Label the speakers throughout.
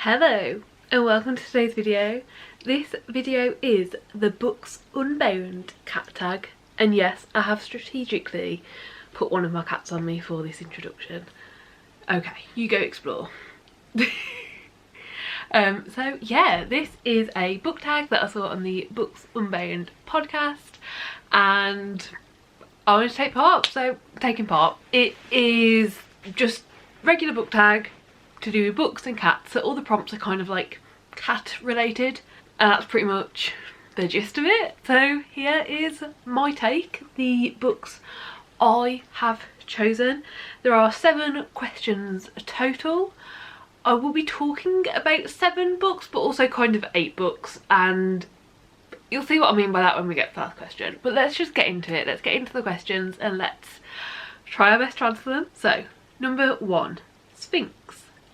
Speaker 1: Hello and welcome to today's video. This video is the Books Unbound Cat Tag, and yes, I have strategically put one of my cats on me for this introduction. Okay, you go explore. So yeah, this is a book tag that I saw on the Books Unbound podcast and I wanted to take part, so taking part. It is just regular book tag to do with books and cats, so all the prompts are kind of like cat related and that's pretty much the gist of it. So here is my take, the books I have chosen. There are 7 questions total. I will be talking about 7 books but also kind of 8 books, and you'll see what I mean by that when we get to the first question. But let's just get into it. Let's get into the questions and let's try our best to answer them. So number 1, Sphinx,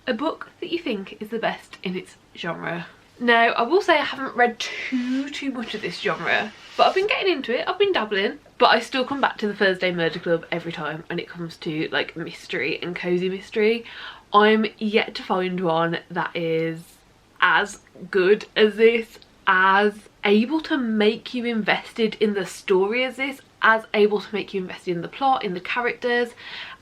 Speaker 1: a book that you think is the best in its genre. Now I will say I haven't read too much of this genre, but I've been getting into it, I've been dabbling, but I still come back to the Thursday Murder Club every time when it comes to like mystery and cozy mystery. I'm yet to find one that is as good as this, as able to make you invested in the story as this, as able to make you invested in the plot, in the characters,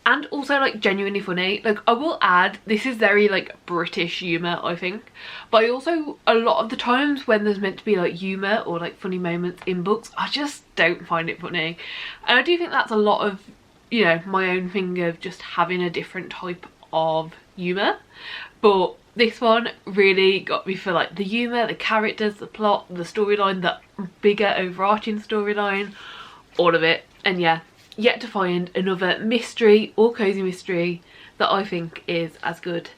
Speaker 1: and also like genuinely funny. Like I will add, this is very like British humour I think, but I also, a lot of the times when there's meant to be like humour or like funny moments in books, I just don't find it funny. And I do think that's a lot of, you know, my own thing of just having a different type of humour, but this one really got me for like the humour, the characters, the plot, the storyline, the bigger overarching storyline, all of it. And yeah, yet to find another mystery or cozy mystery that I think is as good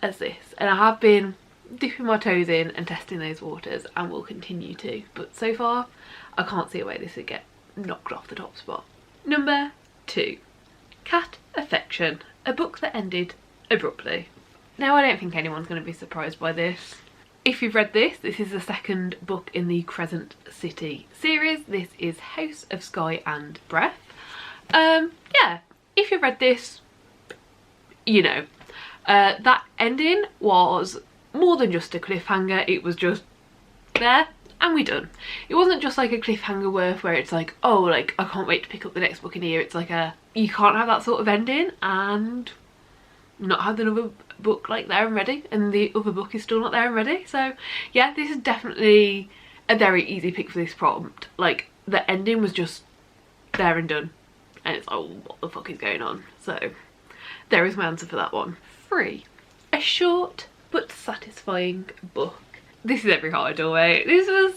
Speaker 1: as this, and I have been dipping my toes in and testing those waters and will continue to, but so far I can't see a way this would get knocked off the top spot. Number 2, Cat Affection, a book that ended abruptly. Now I don't think anyone's going to be surprised by this. If you've read this, this is the 2nd book in the Crescent City series. This is House of Sky and Breath. Yeah, if you've read this, you know, that ending was more than just a cliffhanger. It was just there and we done. It wasn't just like a cliffhanger where it's like, oh, like I can't wait to pick up the next book in here. It's like you can't have that sort of ending and not have another book like there and ready, and the other book is still not there and ready. So yeah, this is definitely a very easy pick for this prompt. Like the ending was just there and done, and it's like, oh, what the fuck is going on? So there is my answer for that one. 3, a short but satisfying book. This is every heart doorway. This was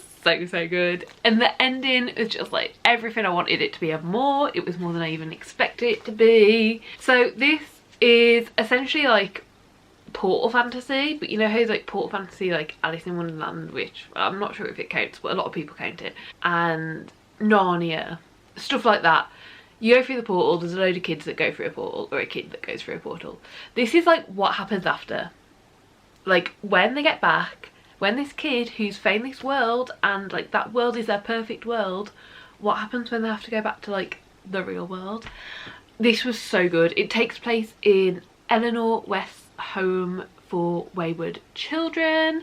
Speaker 1: so good, and the ending is just like everything I wanted it to be and more. It was more than I even expected it to be. So this is essentially like portal fantasy, but you know how like portal fantasy like Alice in Wonderland, which I'm not sure if it counts, but a lot of people count it, and Narnia, stuff like that. You go through the portal, there's a load of kids that go through a portal, or a kid that goes through a portal. This is like what happens after, like when they get back, when this kid who's found this world and like that world is their perfect world, what happens when they have to go back to like the real world. This was so good. It takes place in Eleanor West's home for wayward children.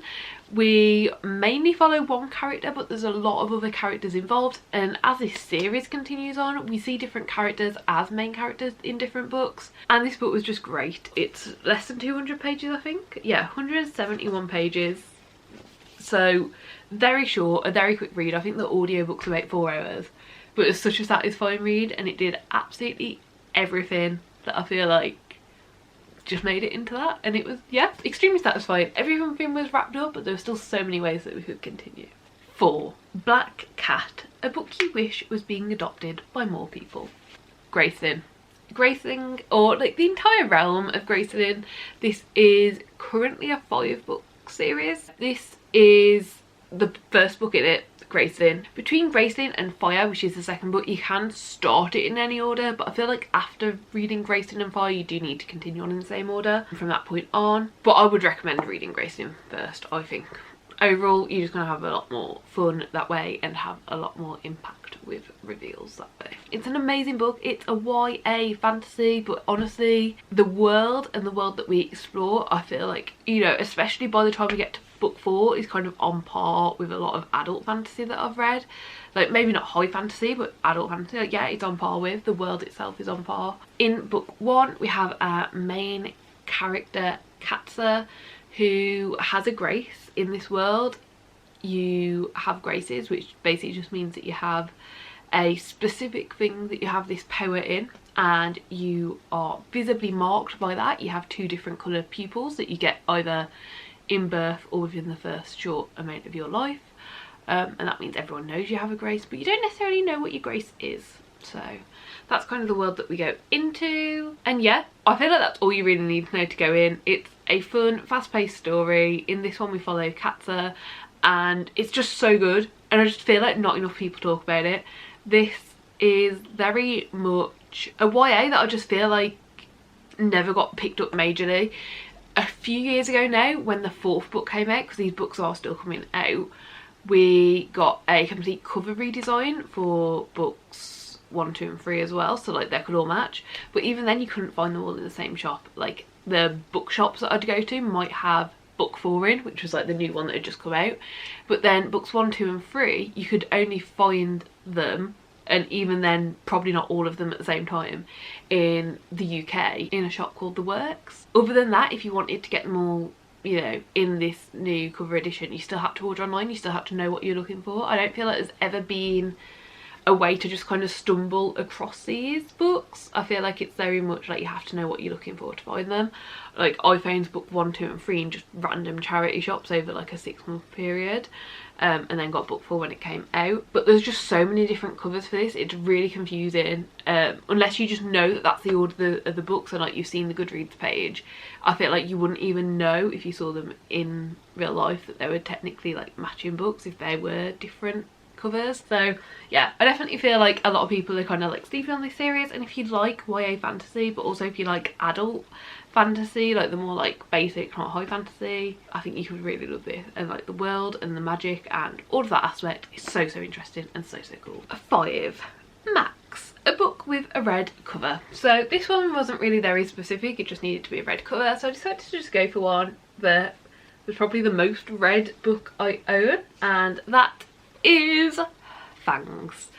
Speaker 1: We mainly follow one character, but there's a lot of other characters involved, and as this series continues on we see different characters as main characters in different books, and this book was just great. It's less than 200 pages I think. Yeah, 171 pages, so very short, a very quick read. I think the audiobook's about 4 hours, but it's such a satisfying read, and it did absolutely everything that I feel like just made it into that, and it was, yeah, extremely satisfying. Everything was wrapped up, but there were still so many ways that we could continue. 4, Black Cat, a book you wish was being adopted by more people. Gracelyn, or like the entire realm of Gracelyn. This is currently a 5-book series. This is the first book in it, Gracelyn. Between Gracelyn and Fire, which is the 2nd book, you can start it in any order, but I feel like after reading Gracelyn and Fire you do need to continue on in the same order from that point on. But I would recommend reading Gracelyn first, I think. overall you're just going to have a lot more fun that way and have a lot more impact with reveals that way. It's an amazing book. It's a YA fantasy, but honestly the world that we explore, I feel like, you know, especially by the time we get to book 4, is kind of on par with a lot of adult fantasy that I've read. Like maybe not high fantasy, but adult fantasy, like, yeah, it's on par with. The world itself is on par. In book 1 we have our main character h.eather, who has a grace in this world. You have graces, which basically just means that you have a specific thing that you have this power in, and you are visibly marked by that. You have 2 different coloured pupils that you get either in birth or within the first short amount of your life, and that means everyone knows you have a grace, but you don't necessarily know what your grace is. So that's kind of the world that we go into, and yeah, I feel like that's all you really need to know to go in. It's a fun, fast-paced story. In this one we follow h.eather, and it's just so good, and I just feel like not enough people talk about it. This is very much a YA that I just feel like never got picked up majorly. A few years ago now, when the 4th book came out, because these books are still coming out, we got a complete cover redesign for books 1, 2 and 3 as well, so like they could all match, but even then you couldn't find them all in the same shop. Like the bookshops that I'd go to might have book 4 in, which was like the new one that had just come out, but then books 1, 2 and 3 you could only find them, and even then probably not all of them at the same time, in the UK in a shop called The Works. Other than that, if you wanted to get them all, you know, in this new cover edition, you still have to order online. You still have to know what you're looking for. I don't feel like there's ever been a way to just kind of stumble across these books. I feel like it's very much like you have to know what you're looking for to find them. Like I found book 1, 2 and 3 in just random charity shops over like a 6-month period, and then got book 4 when it came out. But there's just so many different covers for this, it's really confusing, unless you just know that that's the order of the books and like you've seen the Goodreads page. I feel like you wouldn't even know if you saw them in real life that they were technically like matching books if they were different covers. So yeah, I definitely feel like a lot of people are kind of like sleeping on this series, and if you like YA fantasy, but also if you like adult fantasy, like the more like basic, not high fantasy, I think you could really love this. And like the world and the magic and all of that aspect is so interesting and so cool. 5. Max, a book with a red cover. So this one wasn't really very specific, it just needed to be a red cover, so I decided to just go for one that was probably the most red book I own, and that is Fangs.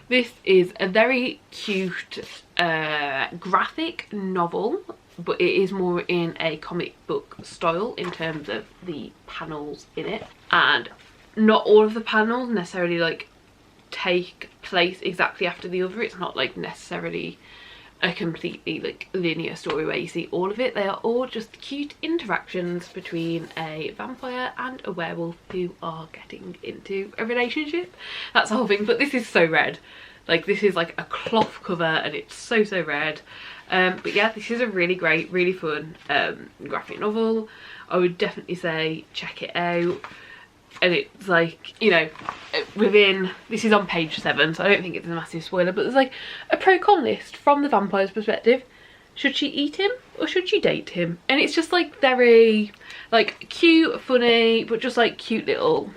Speaker 1: This is a very cute graphic novel, but it is more in a comic book style in terms of the panels in it, and not all of the panels necessarily like take place exactly after the other. It's not like necessarily a completely like linear story where you see all of it. They are all just cute interactions between a vampire and a werewolf who are getting into a relationship. That's the whole thing, but this is so red. Like this is like a cloth cover and it's so red. But yeah, this is a really great, really fun graphic novel. I would definitely say check it out. And it's like, you know, within, this is on page 7, so I don't think it's a massive spoiler, but there's like a pro-con list from the vampire's perspective. Should she eat him or should she date him? And it's just like very like cute, funny, but just like cute little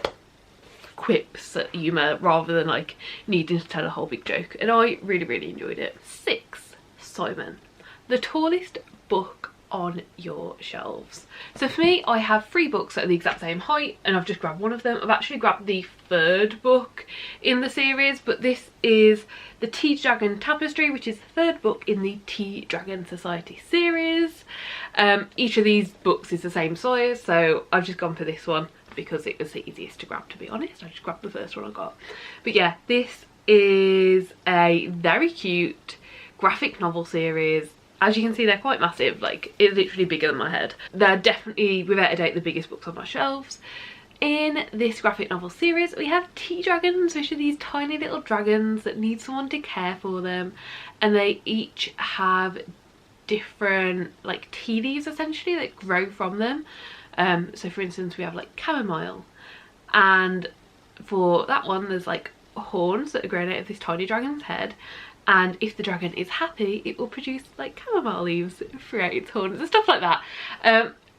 Speaker 1: quips at humour rather than like needing to tell a whole big joke, and I really enjoyed it. 6. Simon, the tallest book on your shelves. So for me, I have 3 books that are the exact same height, and I've just grabbed one of them. I've actually grabbed the 3rd book in the series, but this is the Tea Dragon Tapestry, which is the 3rd book in the Tea Dragon Society series. Each of these books is the same size, so I've just gone for this one because it was the easiest to grab, to be honest. I just grabbed the first one I got. But yeah, this is a very cute graphic novel series. As you can see, they're quite massive, like it's literally bigger than my head. They're definitely, without a doubt, the biggest books on my shelves. In this graphic novel series, we have tea dragons, which are these tiny little dragons that need someone to care for them, and they each have different like tea leaves essentially that grow from them. So for instance, we have like chamomile, and for that one there's like horns that are growing out of this tiny dragon's head, and if the dragon is happy, it will produce like chamomile leaves throughout its horns and stuff like that.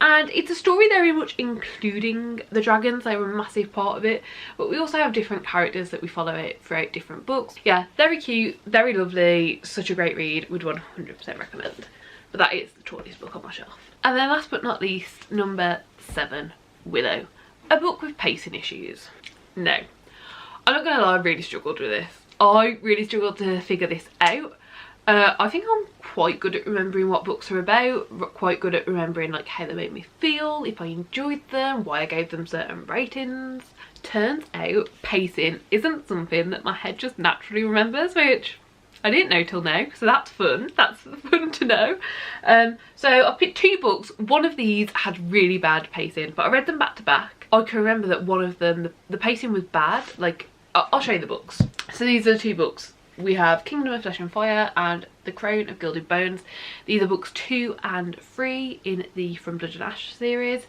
Speaker 1: And it's a story very much including the dragons. They were a massive part of it, but we also have different characters that we follow it throughout different books. Yeah, very cute, very lovely, such a great read, would 100% recommend. But that is the tallest book on my shelf. And then last but not least, number 7, Willow. A book with pacing issues. No, I'm not gonna lie, I really struggled with this. I really struggled to figure this out. I think I'm quite good at remembering what books are about, quite good at remembering like how they made me feel, if I enjoyed them, why I gave them certain ratings. Turns out pacing isn't something that my head just naturally remembers, which I didn't know till now, so that's fun. That's fun to know. So I picked 2 books. One of these had really bad pacing, but I read them back to back. I can remember that one of them, the pacing was bad. Like, I'll show you the books. So these are the 2 books. We have Kingdom of Flesh and Fire and The Crown of Gilded Bones. These are books 2 and 3 in the From Blood and Ash series.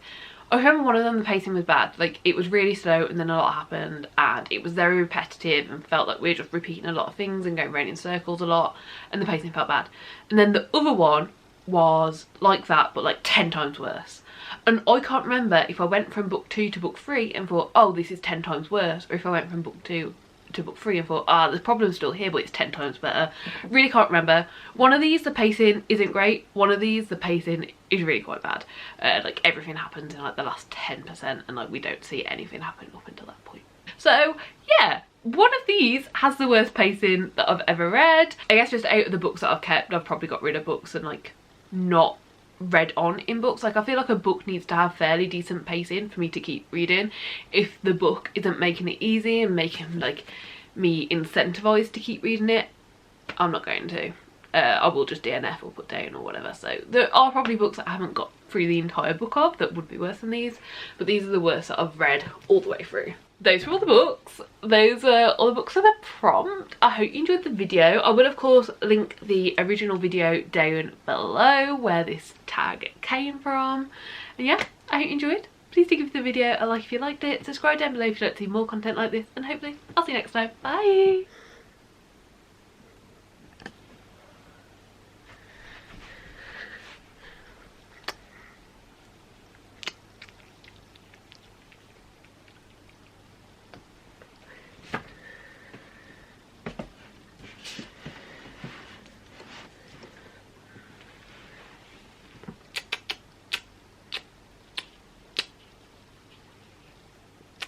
Speaker 1: I remember one of them, the pacing was bad. Like, it was really slow and then a lot happened and it was very repetitive and felt like we were just repeating a lot of things and going around in circles a lot, and the pacing felt bad. And then the other one was like that, but like 10 times worse. And I can't remember if I went from book 2 to book 3 and thought, oh, this is 10 times worse, or if I went from book 2 to book 3 and thought, the problem's still here, but it's 10 times better. Really can't remember. One of these, the pacing isn't great. One of these, the pacing is really quite bad. Like, everything happens in like the last 10% and like we don't see anything happen up until that point. So yeah, one of these has the worst pacing that I've ever read. I guess just out of the books that I've kept, I've probably got rid of books and like not read on in books. Like, I feel like a book needs to have fairly decent pacing for me to keep reading. If the book isn't making it easy and making like me incentivized to keep reading it, I'm not going to. I will just DNF or put down or whatever. So there are probably books that I haven't got through the entire book of that would be worse than these, but these are the worst that I've read all the way through. Those were all the books. Those are all the books for the prompt. I hope you enjoyed the video. I will of course link the original video down below where this tag came from. And yeah, I hope you enjoyed. Please do give the video a like if you liked it. Subscribe down below if you'd like to see more content like this, and hopefully I'll see you next time. Bye!